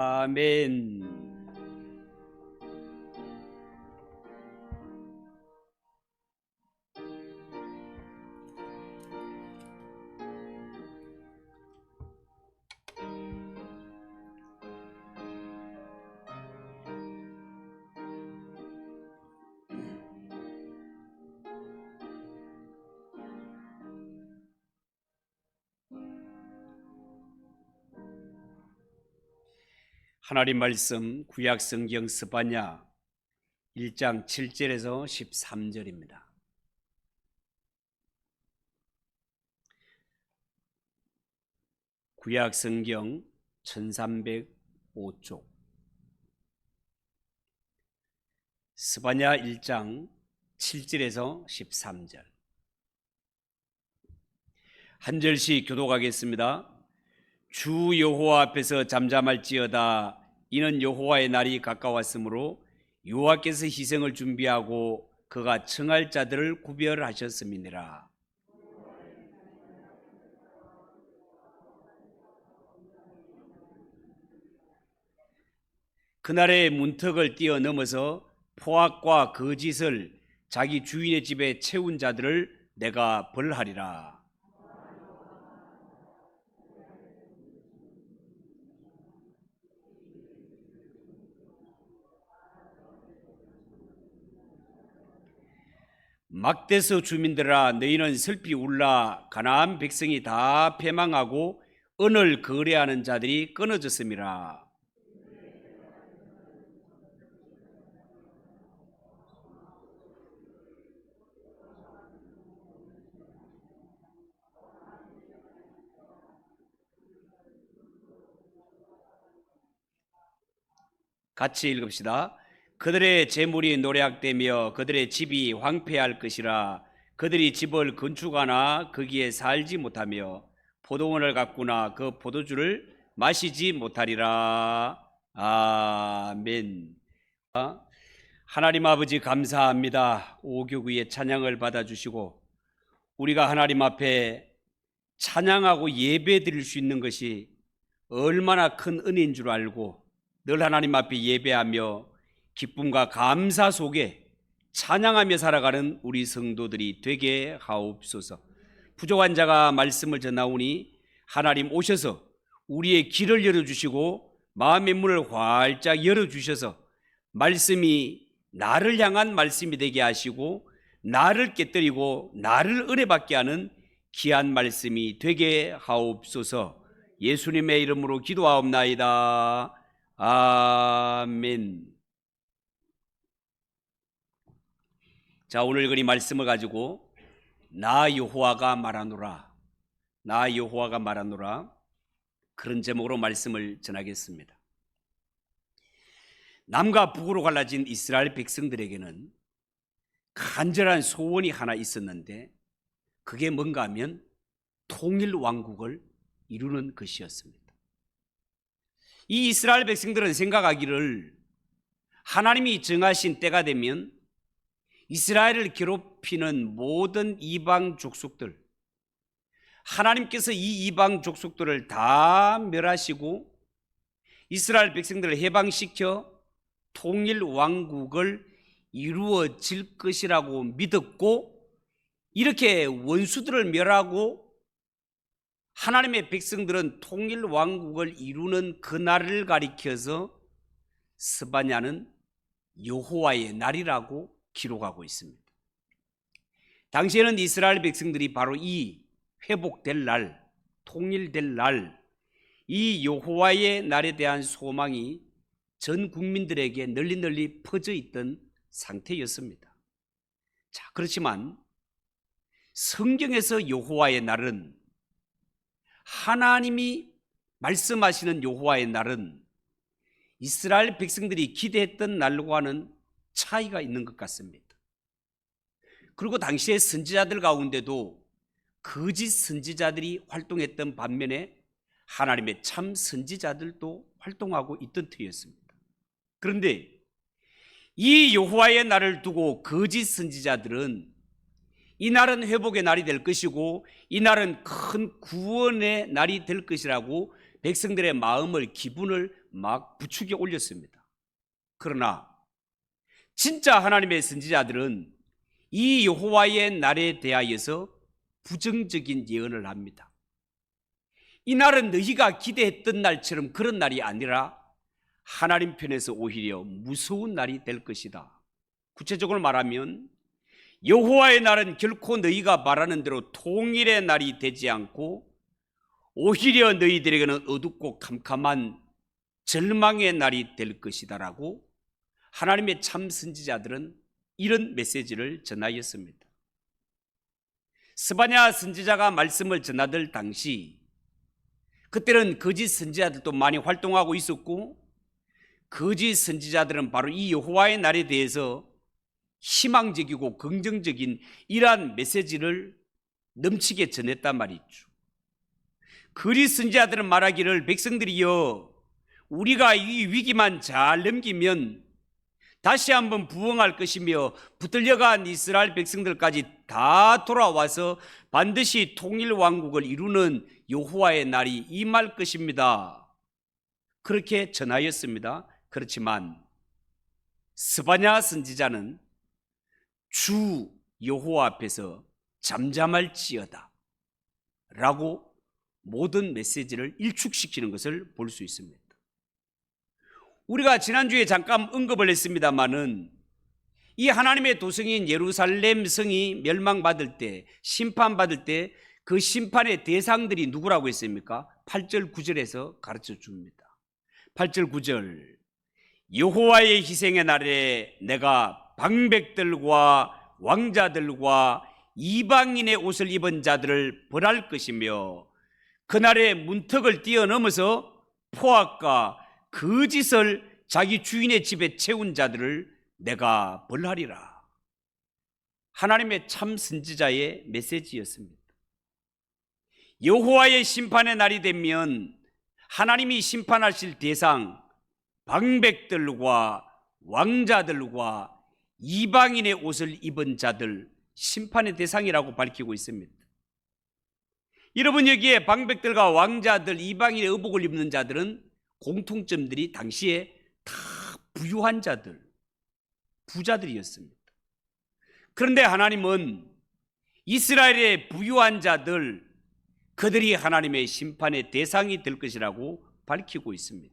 아멘. 하나님 말씀 구약성경 스바냐 1장 7절에서 13절입니다. 구약성경 1305쪽 스바냐 1장 7절에서 13절 한 절씩 교독하겠습니다. 주 여호와 앞에서 잠잠할지어다. 이는 여호와의 날이 가까웠으므로 여호와께서 희생을 준비하고 그가 청할 자들을 구별하셨음이니라. 그날의 문턱을 뛰어넘어서 포악과 거짓을 자기 주인의 집에 채운 자들을 내가 벌하리라. 막대서 주민들아, 너희는 슬피 울라. 가나안 백성이 다 패망하고 은을 거래하는 자들이 끊어졌음이라. 같이 읽읍시다. 그들의 재물이 노략되며 그들의 집이 황폐할 것이라. 그들이 집을 건축하나 거기에 살지 못하며 포도원을 가꾸나 그 포도주를 마시지 못하리라. 아멘. 하나님 아버지 감사합니다. 오교구의 찬양을 받아주시고 우리가 하나님 앞에 찬양하고 예배 드릴 수 있는 것이 얼마나 큰 은혜인 줄 알고 늘 하나님 앞에 예배하며 기쁨과 감사 속에 찬양하며 살아가는 우리 성도들이 되게 하옵소서. 부족한 자가 말씀을 전하오니 하나님 오셔서 우리의 길을 열어주시고 마음의 문을 활짝 열어주셔서 말씀이 나를 향한 말씀이 되게 하시고 나를 깨뜨리고 나를 은혜받게 하는 귀한 말씀이 되게 하옵소서. 예수님의 이름으로 기도하옵나이다. 아멘. 자, 오늘 이 말씀을 가지고 나 여호와가 말하노라, 나 여호와가 말하노라, 그런 제목으로 말씀을 전하겠습니다. 남과 북으로 갈라진 이스라엘 백성들에게는 간절한 소원이 하나 있었는데 그게 뭔가 하면 통일 왕국을 이루는 것이었습니다. 이 이스라엘 백성들은 생각하기를 하나님이 정하신 때가 되면 이스라엘을 괴롭히는 모든 이방 족속들, 하나님께서 이 이방 족속들을 다 멸하시고 이스라엘 백성들을 해방시켜 통일 왕국을 이루어질 것이라고 믿었고, 이렇게 원수들을 멸하고 하나님의 백성들은 통일 왕국을 이루는 그날을 가리켜서 스바냐는 여호와의 날이라고 기록하고 있습니다. 당시에는 이스라엘 백성들이 바로 이 회복될 날, 통일될 날, 이 여호와의 날에 대한 소망이 전 국민들에게 널리 퍼져 있던 상태였습니다. 자, 그렇지만 성경에서 여호와의 날은, 하나님이 말씀하시는 여호와의 날은 이스라엘 백성들이 기대했던 날과는 차이가 있는 것 같습니다. 그리고 당시의 선지자들 가운데도 거짓 선지자들이 활동했던 반면에 하나님의 참 선지자들도 활동하고 있던 터였습니다. 그런데 이 여호와의 날을 두고 거짓 선지자들은 이 날은 회복의 날이 될 것이고 이 날은 큰 구원의 날이 될 것이라고 백성들의 마음을, 기분을 막 부축에 올렸습니다. 그러나 진짜 하나님의 선지자들은 이 여호와의 날에 대하여서 부정적인 예언을 합니다. 이 날은 너희가 기대했던 날처럼 그런 날이 아니라 하나님 편에서 오히려 무서운 날이 될 것이다. 구체적으로 말하면 여호와의 날은 결코 너희가 말하는 대로 통일의 날이 되지 않고 오히려 너희들에게는 어둡고 캄캄한 절망의 날이 될 것이다 라고 하나님의 참 선지자들은 이런 메시지를 전하였습니다. 스바냐 선지자가 말씀을 전하던 당시 그때는 거짓 선지자들도 많이 활동하고 있었고 거짓 선지자들은 바로 이 여호와의 날에 대해서 희망적이고 긍정적인 이러한 메시지를 넘치게 전했단 말이죠. 거짓 선지자들은 말하기를 백성들이여 우리가 이 위기만 잘 넘기면 다시 한번 부흥할 것이며 붙들려간 이스라엘 백성들까지 다 돌아와서 반드시 통일 왕국을 이루는 여호와의 날이 임할 것입니다. 그렇게 전하였습니다. 그렇지만 스바냐 선지자는 주 여호와 앞에서 잠잠할지어다 라고 모든 메시지를 일축시키는 것을 볼 수 있습니다. 우리가 지난주에 잠깐 언급을 했습니다마는 이 하나님의 도성인 예루살렘 성이 멸망받을 때, 심판받을 때 그 심판의 대상들이 누구라고 했습니까? 8절 9절에서 가르쳐 줍니다. 8절 9절 여호와의 희생의 날에 내가 방백들과 왕자들과 이방인의 옷을 입은 자들을 벌할 것이며 그날에 문턱을 뛰어넘어서 포악과 거짓을 자기 주인의 집에 채운 자들을 내가 벌하리라. 하나님의 참 선지자의 메시지였습니다. 여호와의 심판의 날이 되면 하나님이 심판하실 대상 방백들과 왕자들과 이방인의 옷을 입은 자들 심판의 대상이라고 밝히고 있습니다. 여러분 여기에 방백들과 왕자들 이방인의 의복을 입는 자들은 공통점들이 당시에 다 부유한 자들, 부자들이었습니다. 그런데 하나님은 이스라엘의 부유한 자들, 그들이 하나님의 심판의 대상이 될 것이라고 밝히고 있습니다.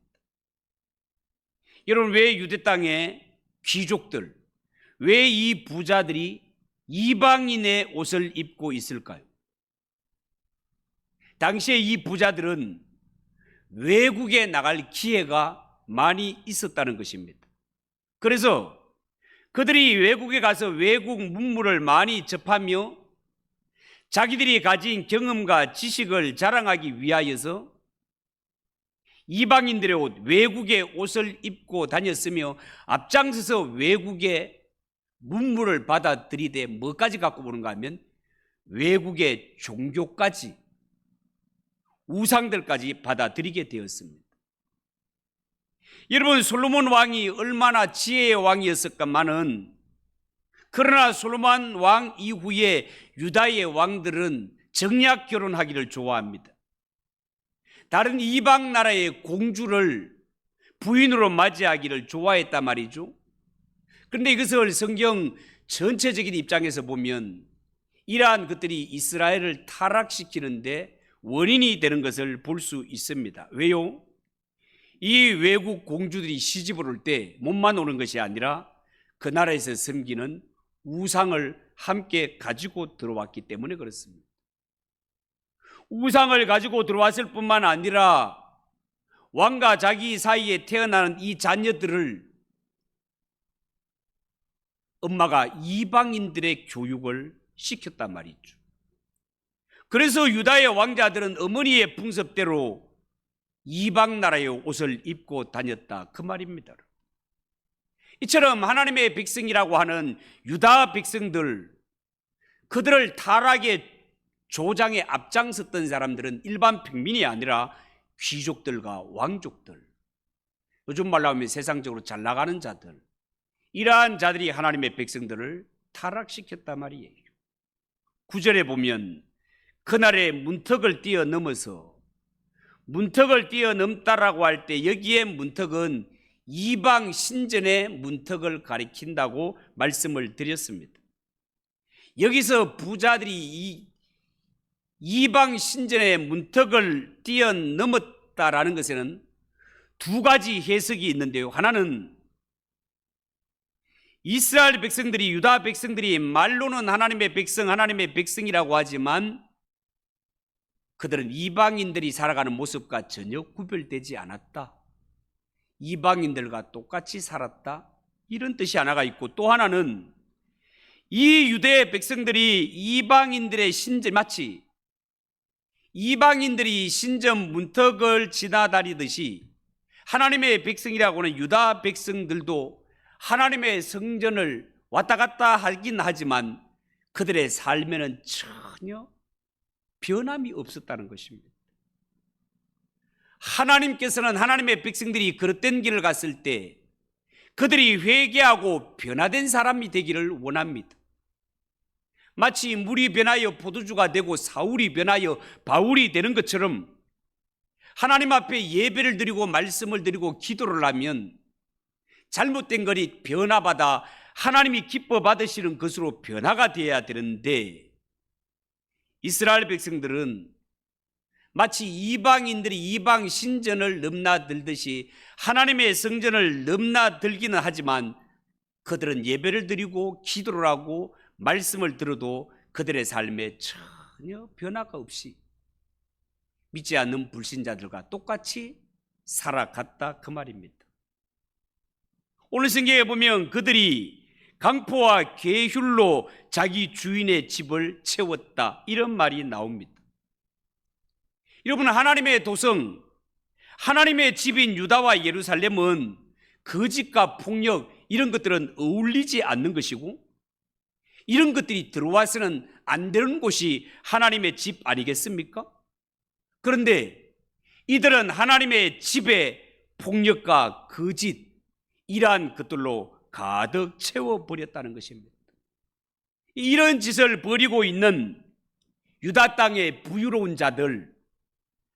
여러분 왜 유대 땅의 귀족들, 왜 이 부자들이 이방인의 옷을 입고 있을까요? 당시에 이 부자들은 외국에 나갈 기회가 많이 있었다는 것입니다. 그래서 그들이 외국에 가서 외국 문물을 많이 접하며 자기들이 가진 경험과 지식을 자랑하기 위하여서 이방인들의 옷, 외국의 옷을 입고 다녔으며 앞장서서 외국의 문물을 받아들이되 뭐까지 갖고 오는가 하면 외국의 종교까지 우상들까지 받아들이게 되었습니다. 여러분 솔로몬 왕이 얼마나 지혜의 왕이었을까마는 그러나 솔로몬 왕 이후에 유다의 왕들은 정략 결혼하기를 좋아합니다. 다른 이방 나라의 공주를 부인으로 맞이하기를 좋아했단 말이죠. 그런데 이것을 성경 전체적인 입장에서 보면 이러한 것들이 이스라엘을 타락시키는데 원인이 되는 것을 볼 수 있습니다. 왜요? 이 외국 공주들이 시집을 올 때 몸만 오는 것이 아니라 그 나라에서 섬기는 우상을 함께 가지고 들어왔기 때문에 그렇습니다. 우상을 가지고 들어왔을 뿐만 아니라 왕과 자기 사이에 태어나는 이 자녀들을 엄마가 이방인들의 교육을 시켰단 말이죠. 그래서 유다의 왕자들은 어머니의 풍습대로 이방 나라의 옷을 입고 다녔다 그 말입니다. 이처럼 하나님의 백성이라고 하는 유다 백성들, 그들을 타락의 조장에 앞장섰던 사람들은 일반 평민이 아니라 귀족들과 왕족들, 요즘 말로 하면 세상적으로 잘 나가는 자들, 이러한 자들이 하나님의 백성들을 타락시켰단 말이에요. 9절에 보면 그날의 문턱을 뛰어넘어서 문턱을 뛰어넘다라고 할 때 여기에 문턱은 이방 신전의 문턱을 가리킨다고 말씀을 드렸습니다. 여기서 부자들이 이방 신전의 문턱을 뛰어넘었다라는 것에는 두 가지 해석이 있는데요. 하나는 이스라엘 백성들이, 유다 백성들이 말로는 하나님의 백성, 하나님의 백성이라고 하지만 그들은 이방인들이 살아가는 모습과 전혀 구별되지 않았다. 이방인들과 똑같이 살았다. 이런 뜻이 하나가 있고, 또 하나는 이 유대 백성들이 이방인들의 신전, 마치 이방인들이 신전 문턱을 지나다니듯이 하나님의 백성이라고 하는 유다 백성들도 하나님의 성전을 왔다 갔다 하긴 하지만 그들의 삶에는 전혀 변함이 없었다는 것입니다. 하나님께서는 하나님의 백성들이 그릇된 길을 갔을 때 그들이 회개하고 변화된 사람이 되기를 원합니다. 마치 물이 변하여 포도주가 되고 사울이 변하여 바울이 되는 것처럼 하나님 앞에 예배를 드리고 말씀을 드리고 기도를 하면 잘못된 것이 변화받아 하나님이 기뻐 받으시는 것으로 변화가 되어야 되는데, 이스라엘 백성들은 마치 이방인들이 이방 신전을 넘나들듯이 하나님의 성전을 넘나들기는 하지만 그들은 예배를 드리고 기도를 하고 말씀을 들어도 그들의 삶에 전혀 변화가 없이 믿지 않는 불신자들과 똑같이 살아갔다, 그 말입니다. 오늘 성경에 보면 그들이 강포와 계율로 자기 주인의 집을 채웠다, 이런 말이 나옵니다. 여러분, 하나님의 도성, 하나님의 집인 유다와 예루살렘은 거짓과 폭력, 이런 것들은 어울리지 않는 것이고, 이런 것들이 들어와서는 안 되는 곳이 하나님의 집 아니겠습니까? 그런데 이들은 하나님의 집에 폭력과 거짓, 이러한 것들로 가득 채워버렸다는 것입니다. 이런 짓을 벌이고 있는 유다 땅의 부유로운 자들,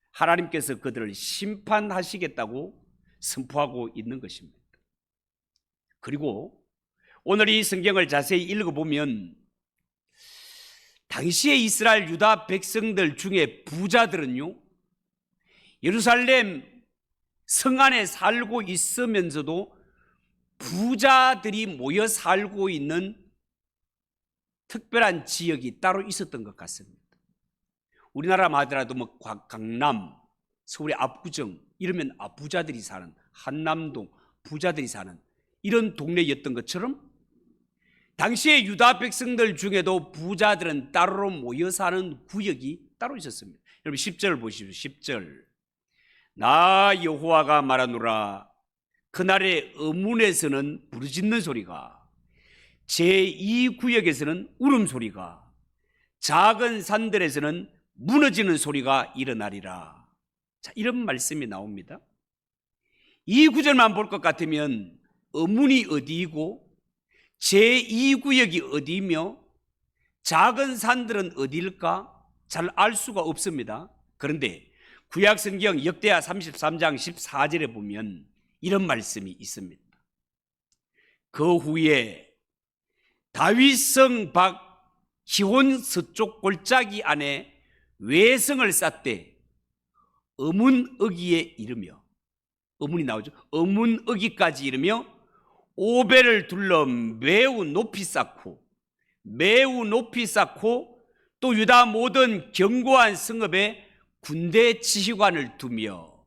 하나님께서 그들을 심판하시겠다고 선포하고 있는 것입니다. 그리고 오늘 이 성경을 자세히 읽어보면 당시에 이스라엘 유다 백성들 중에 부자들은요, 예루살렘 성 안에 살고 있으면서도 부자들이 모여 살고 있는 특별한 지역이 따로 있었던 것 같습니다. 우리나라만 하더라도 뭐 강남, 서울의 압구정, 이러면 부자들이 사는, 한남동, 부자들이 사는 이런 동네였던 것처럼 당시에 유다 백성들 중에도 부자들은 따로 모여 사는 구역이 따로 있었습니다. 여러분 10절 보십시오. 10절. 나 여호와가 말하노라, 그날의 어문에서는 부르짖는 소리가, 제2구역에서는 울음소리가, 작은 산들에서는 무너지는 소리가 일어나리라. 자, 이런 말씀이 나옵니다. 이 구절만 볼 것 같으면 어문이 어디이고 제2구역이 어디이며 작은 산들은 어디일까 잘 알 수가 없습니다. 그런데 구약성경 역대하 33장 14절에 보면 이런 말씀이 있습니다. 그 후에 다윗성 밖 기혼 서쪽 골짜기 안에 외성을 쌓되 어문어기에 이르며, 어문이 나오죠. 어문어기까지 이르며 오벨을 둘러 매우 높이 쌓고 또 유다 모든 견고한 성읍에 군대 지휘관을 두며,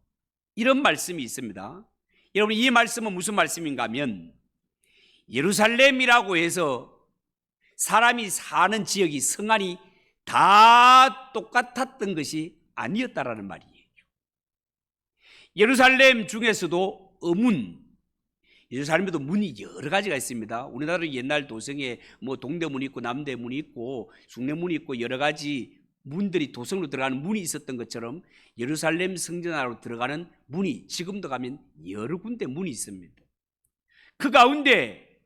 이런 말씀이 있습니다. 여러분, 이 말씀은 무슨 말씀인가 하면 예루살렘이라고 해서 사람이 사는 지역이, 성안이 다 똑같았던 것이 아니었다라는 말이에요. 예루살렘 중에서도 예루살렘에도 문이 여러 가지가 있습니다. 우리나라 옛날 도성에 뭐 동대문이 있고 남대문이 있고 숭례문이 있고 여러 가지 문들이 도성으로 들어가는 문이 있었던 것처럼 예루살렘 성전 안으로 들어가는 문이 지금도 가면 여러 군데 문이 있습니다. 그 가운데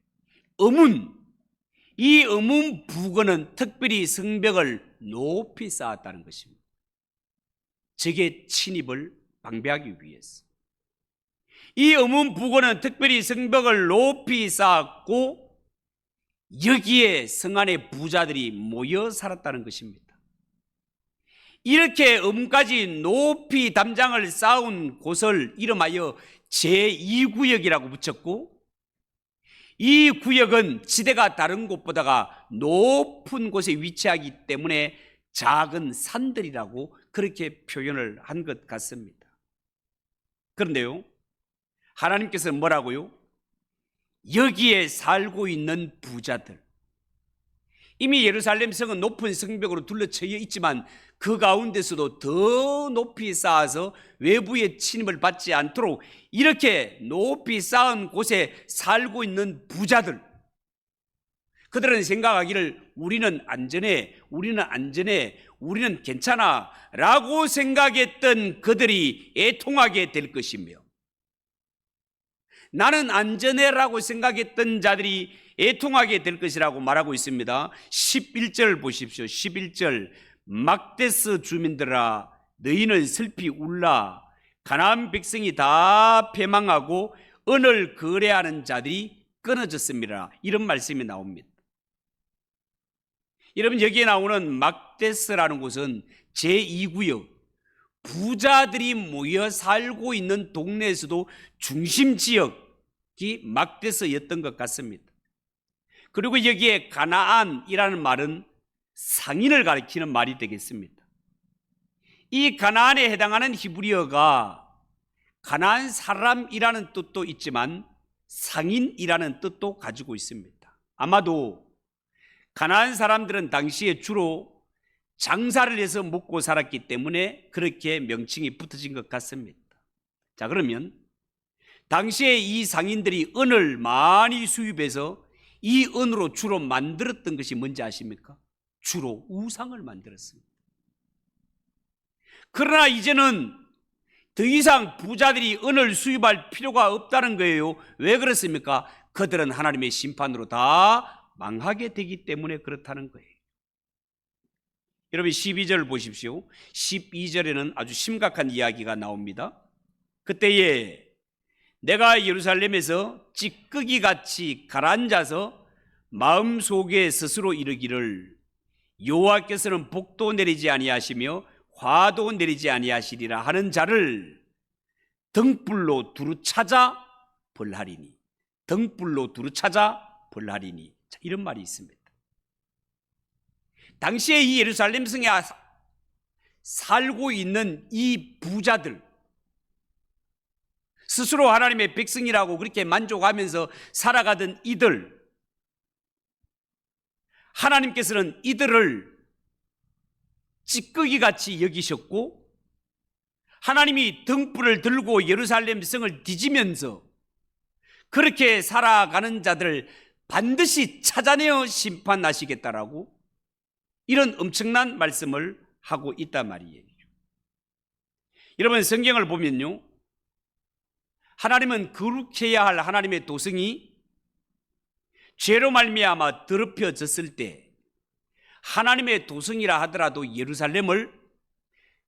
이 어문 부근은 특별히 성벽을 높이 쌓았다는 것입니다. 적의 침입을 방배하기 위해서. 이 어문 부고는 특별히 성벽을 높이 쌓았고 여기에 성 안에 부자들이 모여 살았다는 것입니다. 이렇게 어문까지 높이 담장을 쌓은 곳을 이름하여 제2구역이라고 붙였고, 이 구역은 지대가 다른 곳보다가 높은 곳에 위치하기 때문에 작은 산들이라고 그렇게 표현을 한 것 같습니다. 그런데요, 하나님께서는 뭐라고요? 여기에 살고 있는 부자들, 이미 예루살렘 성은 높은 성벽으로 둘러쳐 있지만 그 가운데서도 더 높이 쌓아서 외부의 침입을 받지 않도록 이렇게 높이 쌓은 곳에 살고 있는 부자들, 그들은 생각하기를 우리는 안전해, 우리는 괜찮아 라고 생각했던 그들이 애통하게 될 것이며, 나는 안전해 라고 생각했던 자들이 애통하게 될 것이라고 말하고 있습니다. 11절 보십시오. 11절, 막데스 주민들아 너희는 슬피 울라. 가나안 백성이 다 패망하고 은을 거래하는 자들이 끊어졌습니다. 이런 말씀이 나옵니다. 여러분, 여기에 나오는 막데스라는 곳은 제2구역, 부자들이 모여 살고 있는 동네에서도 중심 지역이 막데스였던 것 같습니다. 그리고 여기에 가나안이라는 말은 상인을 가리키는 말이 되겠습니다. 이 가나안에 해당하는 히브리어가 가나안 사람이라는 뜻도 있지만 상인이라는 뜻도 가지고 있습니다. 아마도 가나안 사람들은 당시에 주로 장사를 해서 먹고 살았기 때문에 그렇게 명칭이 붙어진 것 같습니다. 자, 그러면 당시에 이 상인들이 은을 많이 수입해서 이 은으로 주로 만들었던 것이 뭔지 아십니까? 주로 우상을 만들었습니다. 그러나 이제는 더 이상 부자들이 은을 수입할 필요가 없다는 거예요. 왜 그렇습니까? 그들은 하나님의 심판으로 다 망하게 되기 때문에 그렇다는 거예요. 여러분, 12절 보십시오. 12절에는 아주 심각한 이야기가 나옵니다. 그때에 내가 예루살렘에서 찌꺼기같이 가라앉아서 마음속에 스스로 이르기를 여호와께서는 복도 내리지 아니하시며 화도 내리지 아니하시리라 하는 자를 등불로 두루 찾아 벌하리니, 등불로 두루 찾아 벌하리니. 자, 이런 말이 있습니다. 당시에 이 예루살렘 성에 살고 있는 이 부자들, 스스로 하나님의 백성이라고 그렇게 만족하면서 살아가던 이들, 하나님께서는 이들을 찌꺼기같이 여기셨고, 하나님이 등불을 들고 예루살렘 성을 뒤지면서 그렇게 살아가는 자들을 반드시 찾아내어 심판하시겠다라고 이런 엄청난 말씀을 하고 있단 말이에요. 여러분, 성경을 보면요, 하나님은 거룩해야 할 하나님의 도성이 죄로 말미암아 더럽혀졌을 때 하나님의 도성이라 하더라도 예루살렘을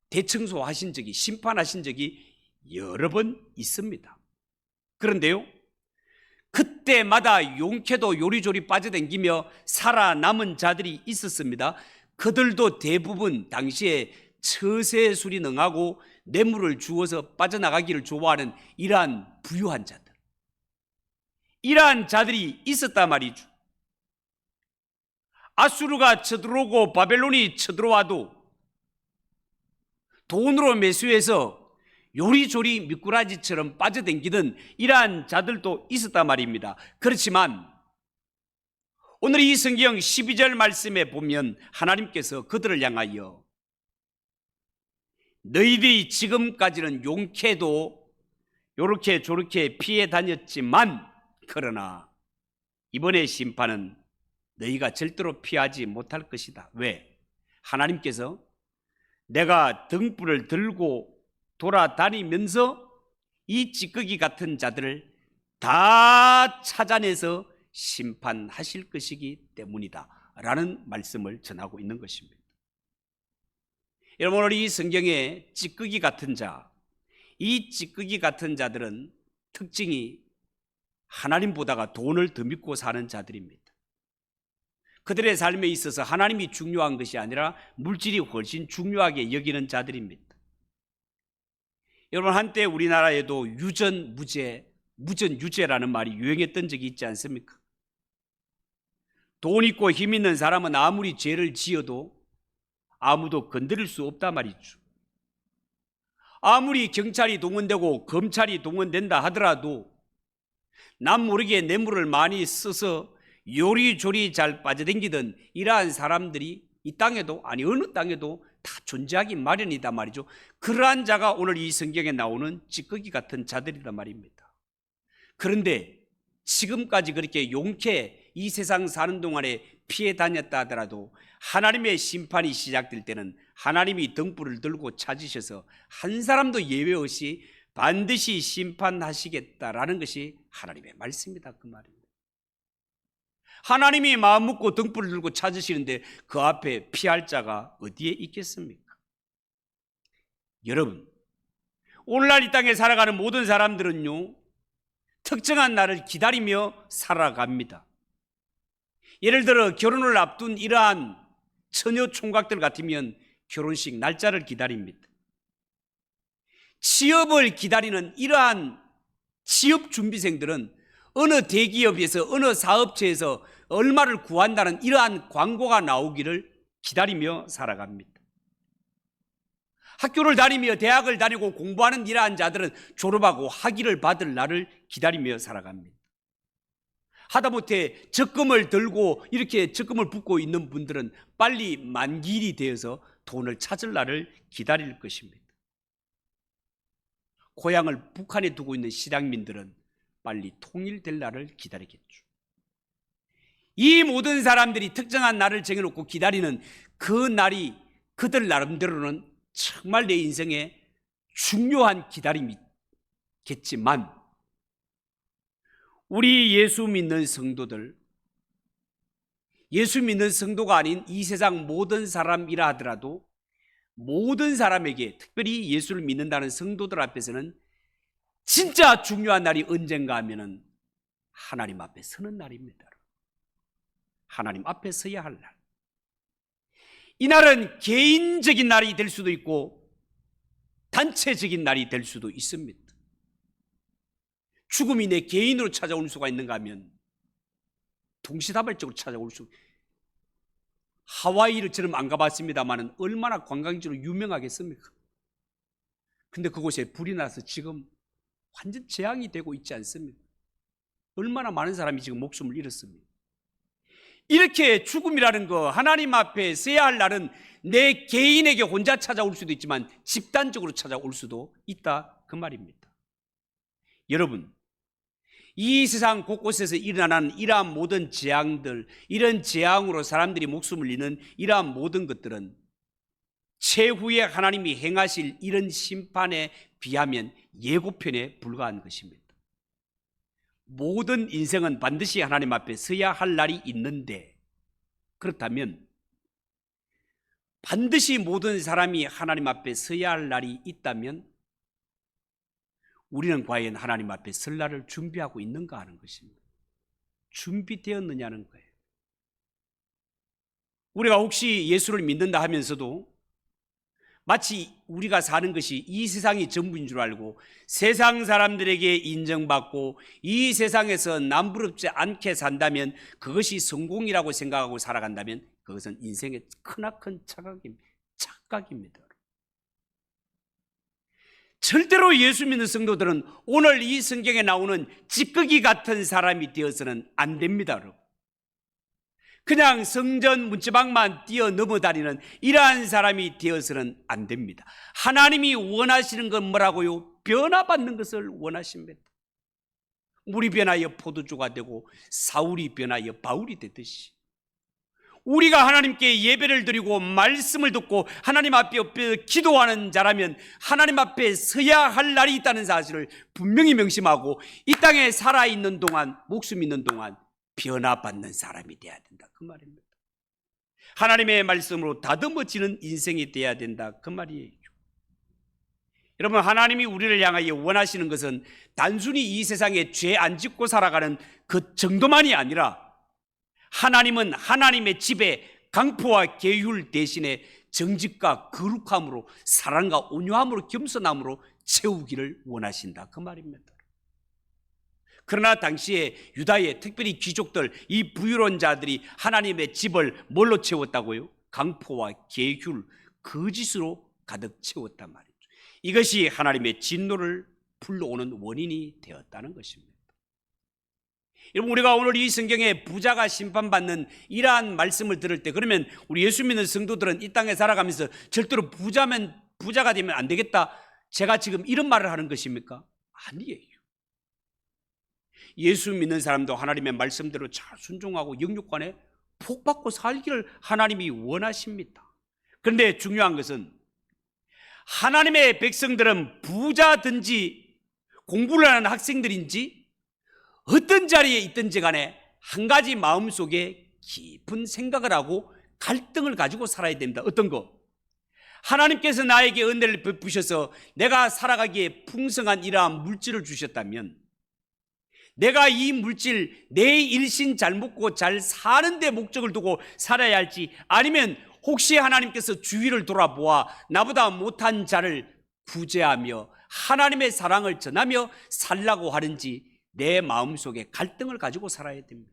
대청소하신 적이, 심판하신 적이 여러 번 있습니다. 그런데요, 그때마다 용케도 요리조리 빠져다니며 살아남은 자들이 있었습니다. 그들도 대부분 당시에 처세술이 능하고 뇌물을 주어서 빠져나가기를 좋아하는 이러한 부유한 자들, 이러한 자들이 있었단 말이죠. 아수르가 쳐들어오고 바벨론이 쳐들어와도 돈으로 매수해서 요리조리 미꾸라지처럼 빠져다니던 이러한 자들도 있었단 말입니다. 그렇지만 오늘 이 성경 12절 말씀에 보면 하나님께서 그들을 향하여 너희들이 지금까지는 용케도 요렇게 저렇게 피해 다녔지만 그러나 이번의 심판은 너희가 절대로 피하지 못할 것이다. 왜? 하나님께서 내가 등불을 들고 돌아다니면서 이 찌꺼기 같은 자들을 다 찾아내서 심판하실 것이기 때문이다 라는 말씀을 전하고 있는 것입니다. 여러분, 오늘 이 성경에 찌꺼기 같은 자, 이 찌꺼기 같은 자들은 특징이 하나님보다가 돈을 더 믿고 사는 자들입니다. 그들의 삶에 있어서 하나님이 중요한 것이 아니라 물질이 훨씬 중요하게 여기는 자들입니다. 여러분, 한때 우리나라에도 유전무죄, 무전유죄라는 말이 유행했던 적이 있지 않습니까? 돈 있고 힘 있는 사람은 아무리 죄를 지어도 아무도 건드릴 수 없단 말이죠. 아무리 경찰이 동원되고 검찰이 동원된다 하더라도 남 모르게 뇌물을 많이 써서 요리조리 잘 빠져다니던 이러한 사람들이 이 땅에도, 아니 어느 땅에도 다 존재하기 마련이다 말이죠. 그러한 자가 오늘 이 성경에 나오는 찌꺼기 같은 자들이란 말입니다. 그런데 지금까지 그렇게 용케 이 세상 사는 동안에 피해 다녔다 하더라도 하나님의 심판이 시작될 때는 하나님이 등불을 들고 찾으셔서 한 사람도 예외 없이 반드시 심판하시겠다라는 것이 하나님의 말씀이다, 그 말입니다. 하나님이 마음 먹고 등불을 들고 찾으시는데 그 앞에 피할 자가 어디에 있겠습니까? 여러분, 오늘날 이 땅에 살아가는 모든 사람들은요, 특정한 날을 기다리며 살아갑니다. 예를 들어 결혼을 앞둔 이러한 처녀 총각들 같으면 결혼식 날짜를 기다립니다. 취업을 기다리는 이러한 취업 준비생들은 어느 대기업에서 어느 사업체에서 얼마를 구한다는 이러한 광고가 나오기를 기다리며 살아갑니다. 학교를 다니며 대학을 다니고 공부하는 이러한 자들은 졸업하고 학위를 받을 날을 기다리며 살아갑니다. 하다못해 적금을 들고 이렇게 적금을 붓고 있는 분들은 빨리 만기일이 되어서 돈을 찾을 날을 기다릴 것입니다. 고향을 북한에 두고 있는 실향민들은 빨리 통일될 날을 기다리겠죠. 이 모든 사람들이 특정한 날을 정해놓고 기다리는 그 날이 그들 나름대로는 정말 내 인생에 중요한 기다림이겠지만, 우리 예수 믿는 성도들, 예수 믿는 성도가 아닌 이 세상 모든 사람이라 하더라도 모든 사람에게, 특별히 예수를 믿는다는 성도들 앞에서는 진짜 중요한 날이 언젠가 하면은 하나님 앞에 서는 날입니다. 하나님 앞에 서야 할 날. 이 날은 개인적인 날이 될 수도 있고 단체적인 날이 될 수도 있습니다. 죽음이 내 개인으로 찾아올 수가 있는가 하면 동시다발적으로 찾아올 수. 하와이를 저는 안 가봤습니다만 얼마나 관광지로 유명하겠습니까? 근데 그곳에 불이 나서 지금 완전 재앙이 되고 있지 않습니까? 얼마나 많은 사람이 지금 목숨을 잃었습니다. 이렇게 죽음이라는 거, 하나님 앞에 서야 할 날은 내 개인에게 혼자 찾아올 수도 있지만 집단적으로 찾아올 수도 있다, 그 말입니다. 여러분, 이 세상 곳곳에서 일어나는 이러한 모든 재앙들, 이런 재앙으로 사람들이 목숨을 잃는 이러한 모든 것들은 최후에 하나님이 행하실 이런 심판에 비하면 예고편에 불과한 것입니다. 모든 인생은 반드시 하나님 앞에 서야 할 날이 있는데, 그렇다면 반드시 모든 사람이 하나님 앞에 서야 할 날이 있다면 우리는 과연 하나님 앞에 설 날을 준비하고 있는가 하는 것입니다. 준비되었느냐는 거예요. 우리가 혹시 예수를 믿는다 하면서도 마치 우리가 사는 것이 이 세상이 전부인 줄 알고 세상 사람들에게 인정받고 이 세상에서 남부럽지 않게 산다면, 그것이 성공이라고 생각하고 살아간다면 그것은 인생의 크나큰 착각입니다. 절대로 예수 믿는 성도들은 오늘 이 성경에 나오는 찌꺼기 같은 사람이 되어서는 안 됩니다, 여러분. 그냥 성전 문지방만 뛰어 넘어다니는 이러한 사람이 되어서는 안 됩니다. 하나님이 원하시는 건 뭐라고요? 변화받는 것을 원하십니다. 물이 변하여 포도주가 되고 사울이 변하여 바울이 되듯이 우리가 하나님께 예배를 드리고 말씀을 듣고 하나님 앞에 기도하는 자라면 하나님 앞에 서야 할 날이 있다는 사실을 분명히 명심하고 이 땅에 살아있는 동안, 목숨 있는 동안 변화받는 사람이 돼야 된다, 그 말입니다. 하나님의 말씀으로 다듬어지는 인생이 돼야 된다, 그 말이에요. 여러분, 하나님이 우리를 향하여 원하시는 것은 단순히 이 세상에 죄 안 짓고 살아가는 그 정도만이 아니라, 하나님은 하나님의 집에 강포와 계율 대신에 정직과 거룩함으로, 사랑과 온유함으로, 겸손함으로 채우기를 원하신다, 그 말입니다. 그러나 당시에 유다의 특별히 귀족들, 이 부유로운 자들이 하나님의 집을 뭘로 채웠다고요? 강포와 계율, 거짓으로 가득 채웠단 말이죠. 이것이 하나님의 진노를 불러오는 원인이 되었다는 것입니다. 여러분, 우리가 오늘 이 성경에 부자가 심판받는 이러한 말씀을 들을 때, 그러면 우리 예수 믿는 성도들은 이 땅에 살아가면서 절대로 부자가 되면 안 되겠다, 제가 지금 이런 말을 하는 것입니까? 아니에요. 예수 믿는 사람도 하나님의 말씀대로 잘 순종하고 영육간에 복받고 살기를 하나님이 원하십니다. 그런데 중요한 것은, 하나님의 백성들은 부자든지 공부를 하는 학생들인지 어떤 자리에 있든지 간에 한 가지 마음속에 깊은 생각을 하고 갈등을 가지고 살아야 됩니다. 어떤 거? 하나님께서 나에게 은혜를 베푸셔서 내가 살아가기에 풍성한 이러한 물질을 주셨다면, 내가 이 물질 내 일신 잘 먹고 잘 사는 데 목적을 두고 살아야 할지, 아니면 혹시 하나님께서 주위를 돌아보아 나보다 못한 자를 구제하며 하나님의 사랑을 전하며 살라고 하는지, 내 마음속에 갈등을 가지고 살아야 됩니다.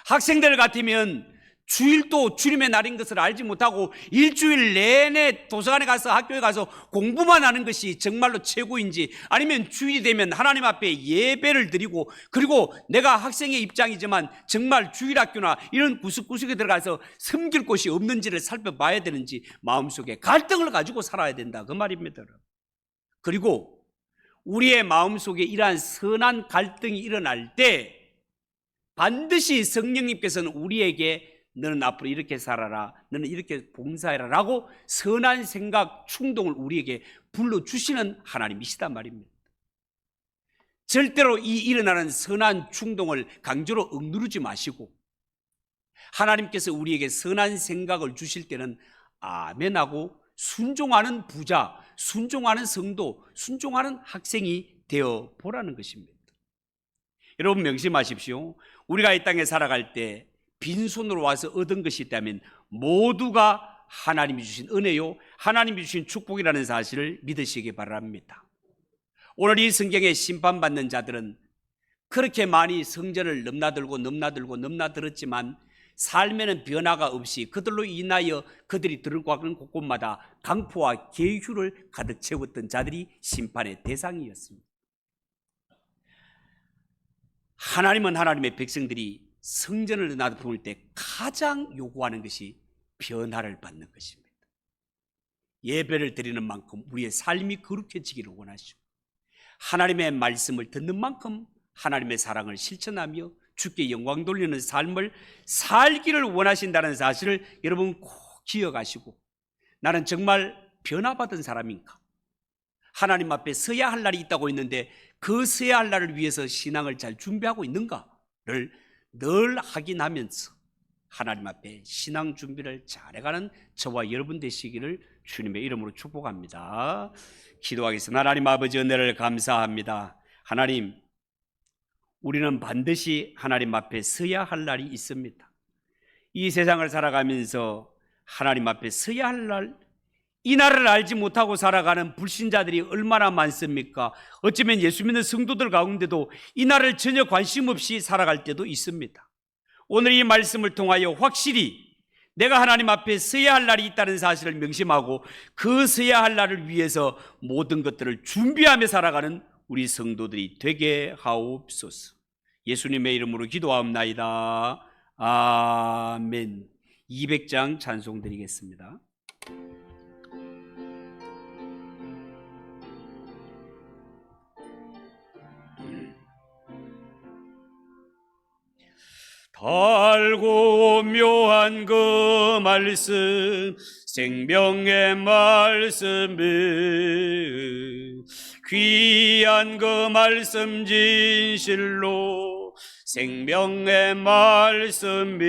학생들 같으면 주일도 주님의 날인 것을 알지 못하고 일주일 내내 도서관에 가서, 학교에 가서 공부만 하는 것이 정말로 최고인지, 아니면 주일이 되면 하나님 앞에 예배를 드리고, 그리고 내가 학생의 입장이지만 정말 주일학교나 이런 구석구석에 들어가서 섬길 곳이 없는지를 살펴봐야 되는지, 마음속에 갈등을 가지고 살아야 된다, 그 말입니다. 그리고 우리의 마음속에 이러한 선한 갈등이 일어날 때 반드시 성령님께서는 우리에게 너는 앞으로 이렇게 살아라, 너는 이렇게 봉사해라 라고 선한 생각, 충동을 우리에게 불러주시는 하나님이시단 말입니다. 절대로 이 일어나는 선한 충동을 강제로 억누르지 마시고, 하나님께서 우리에게 선한 생각을 주실 때는 아멘하고 순종하는 부자, 순종하는 성도, 순종하는 학생이 되어 보라는 것입니다. 여러분, 명심하십시오. 우리가 이 땅에 살아갈 때 빈손으로 와서 얻은 것이 있다면 모두가 하나님이 주신 은혜요, 하나님이 주신 축복이라는 사실을 믿으시기 바랍니다. 오늘 이 성경에 심판받는 자들은 그렇게 많이 성전을 넘나들었지만 삶에는 변화가 없이 그들로 인하여 그들이 들고 가는 곳곳마다 강포와 계율을 가득 채웠던 자들이 심판의 대상이었습니다. 하나님은 하나님의 백성들이 성전을 나설 때 가장 요구하는 것이 변화를 받는 것입니다. 예배를 드리는 만큼 우리의 삶이 거룩해지기를 원하시고, 하나님의 말씀을 듣는 만큼 하나님의 사랑을 실천하며 주께 영광 돌리는 삶을 살기를 원하신다는 사실을 여러분 꼭 기억하시고, 나는 정말 변화받은 사람인가? 하나님 앞에 서야 할 날이 있다고 했는데 그 서야 할 날을 위해서 신앙을 잘 준비하고 있는가를 늘 확인하면서 하나님 앞에 신앙 준비를 잘해가는 저와 여러분 되시기를 주님의 이름으로 축복합니다. 기도하겠습니다. 하나님 아버지, 은혜를 감사합니다. 하나님, 우리는 반드시 하나님 앞에 서야 할 날이 있습니다. 이 세상을 살아가면서 하나님 앞에 서야 할 날, 이 날을 알지 못하고 살아가는 불신자들이 얼마나 많습니까? 어쩌면 예수 믿는 성도들 가운데도 이 날을 전혀 관심 없이 살아갈 때도 있습니다. 오늘 이 말씀을 통하여 확실히 내가 하나님 앞에 서야 할 날이 있다는 사실을 명심하고 그 서야 할 날을 위해서 모든 것들을 준비하며 살아가는 우리 성도들이 되게 하옵소서. 예수님의 이름으로 기도하옵나이다. 아멘. 200장 찬송 드리겠습니다. 달고 묘한 그 말씀, 생명의 말씀이, 귀한 그 말씀 진실로 생명의 말씀이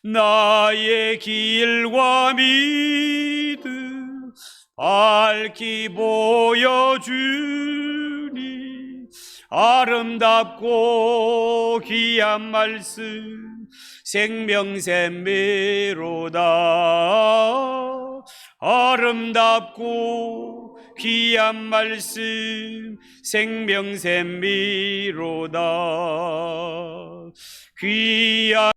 나의 길과 믿음 밝히 보여주니 아름답고 귀한 말씀 생명샘매로다. 아름답고 귀한 말씀 생명샘미로다. 귀한